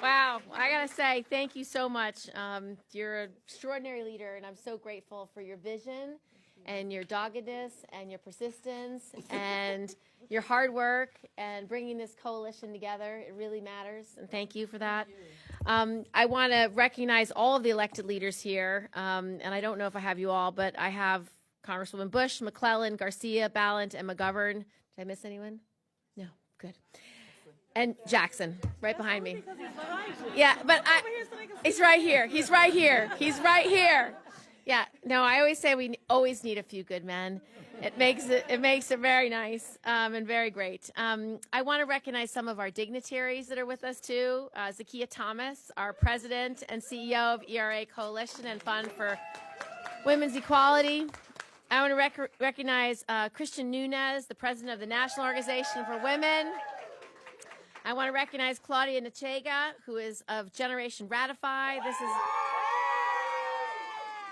Wow, I gotta say, thank you so much. You're an extraordinary leader, and I'm so grateful for your vision and your doggedness and your persistence and your hard work and bringing this coalition together. It really matters, and thank you for that. I want to recognize all of the elected leaders here, and I don't know if I have you all, but I have Congresswoman Bush, McClellan, Garcia, Ballant, and McGovern. Did I miss anyone? No, good. And Jackson, right behind me. Yeah, but he's right here. He's right here. He's right here. Yeah, no, I always say we always need a few good men. It makes it very nice and very great. I want to recognize some of our dignitaries that are with us too. Zakiya Thomas, our president and CEO of ERA Coalition and Fund for Women's Equality. I want to recognize Christian Nunez, the president of the National Organization for Women. I want to recognize Claudia Nachega, who is of Generation Ratify.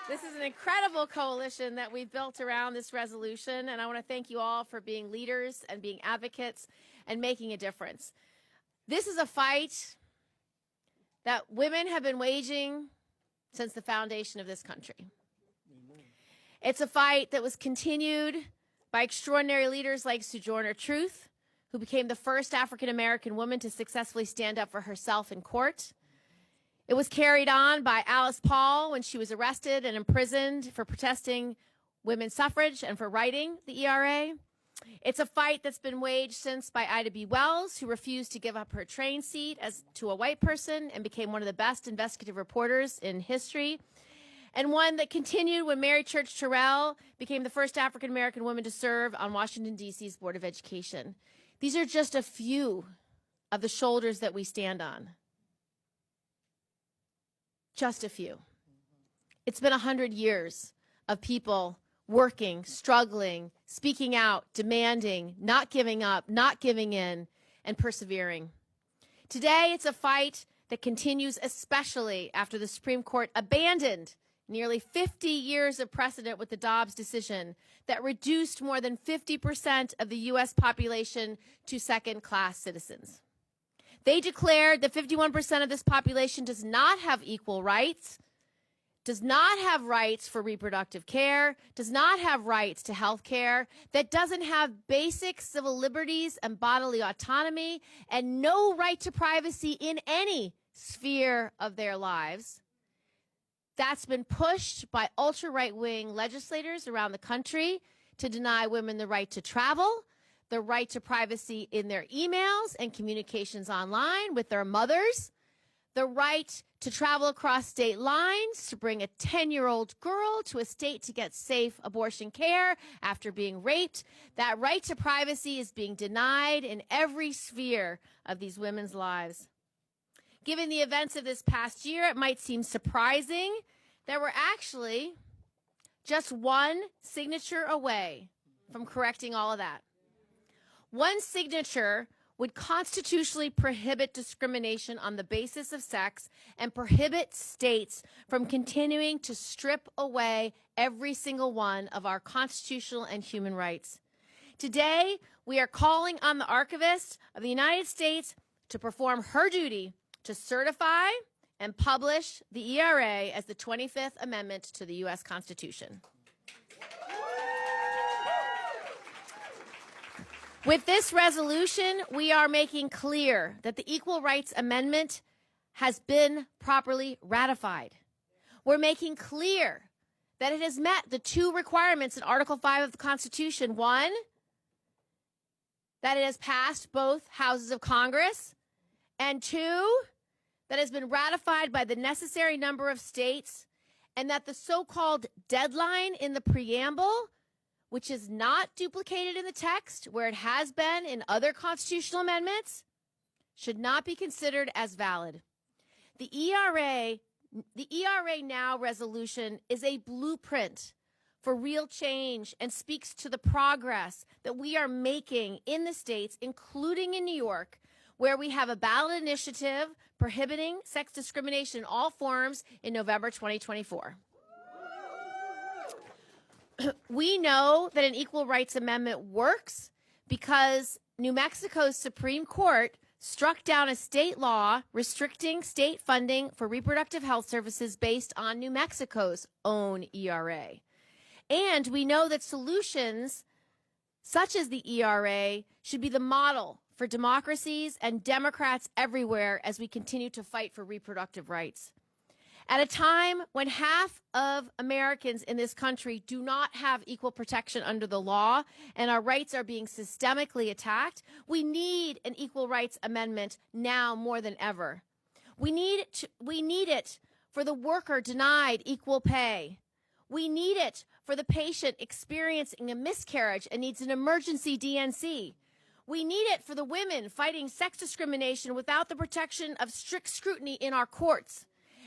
This is an incredible coalition that we've built around this resolution, and I want to thank you all for being leaders and being advocates and making a difference. This is a fight that women have been waging since the foundation of this country. It's a fight that was continued by extraordinary leaders like Sojourner Truth, who became the first African-American woman to successfully stand up for herself in court. It was carried on by Alice Paul when she was arrested and imprisoned for protesting women's suffrage and for writing the ERA. It's a fight that's been waged since by Ida B. Wells, who refused to give up her train seat to a white person and became one of the best investigative reporters in history. And one that continued when Mary Church Terrell became the first African-American woman to serve on Washington, D.C.'s Board of Education. These are just a few of the shoulders that we stand on. Just a few. It's been 100 years of people working, struggling, speaking out, demanding, not giving up, not giving in, and persevering. Today, it's a fight that continues especially after the Supreme Court abandoned nearly 50 years of precedent with the Dobbs decision that reduced more than 50% of the U.S. population to second-class citizens. They declared that 51% of this population does not have equal rights, does not have rights for reproductive care, does not have rights to health care, that doesn't have basic civil liberties and bodily autonomy, and no right to privacy in any sphere of their lives. That's been pushed by ultra-right-wing legislators around the country to deny women the right to travel, the right to privacy in their emails and communications online with their mothers, the right to travel across state lines to bring a 10-year-old girl to a state to get safe abortion care after being raped. That right to privacy is being denied in every sphere of these women's lives. Given the events of this past year, it might seem surprising that we're actually just one signature away from correcting all of that. One signature would constitutionally prohibit discrimination on the basis of sex and prohibit states from continuing to strip away every single one of our constitutional and human rights. Today, we are calling on the Archivist of the United States to perform her duty to certify and publish the ERA as the 25th Amendment to the U.S. Constitution. With this resolution, we are making clear that the Equal Rights Amendment has been properly ratified. We're making clear that it has met the two requirements in Article 5 of the Constitution. One, that it has passed both houses of Congress, and two, that has been ratified by the necessary number of states, and that the so-called deadline in the preamble, which is not duplicated in the text where it has been in other constitutional amendments, should not be considered as valid. The ERA Now resolution is a blueprint for real change and speaks to the progress that we are making in the states, including in New York, where we have a ballot initiative prohibiting sex discrimination in all forms in November 2024. We know that an equal rights amendment works because New Mexico's Supreme Court struck down a state law restricting state funding for reproductive health services based on New Mexico's own ERA. And we know that solutions such as the ERA should be the model for democracies and Democrats everywhere as we continue to fight for reproductive rights. At a time when half of Americans in this country do not have equal protection under the law and our rights are being systemically attacked, we need an equal rights amendment now more than ever. We need it for the worker denied equal pay. We need it for the patient experiencing a miscarriage and needs an emergency DNC. We need it for the women fighting sex discrimination without the protection of strict scrutiny in our courts.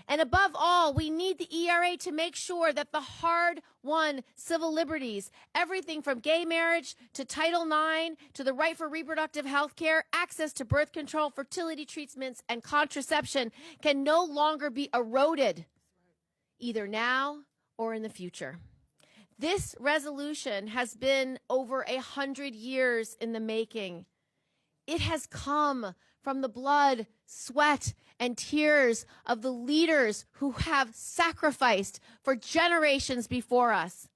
And above all, we need the ERA to make sure that the hard-won civil liberties, everything from gay marriage to Title IX to the right for reproductive health care, access to birth control, fertility treatments, and contraception can no longer be eroded, either now or in the future. This resolution has been over 100 years in the making. It has come from the blood, sweat, and tears of the leaders who have sacrificed for generations before us.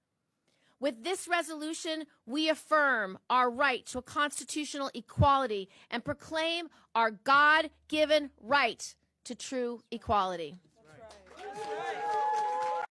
With this resolution, we affirm our right to a constitutional equality and proclaim our God-given right to true equality.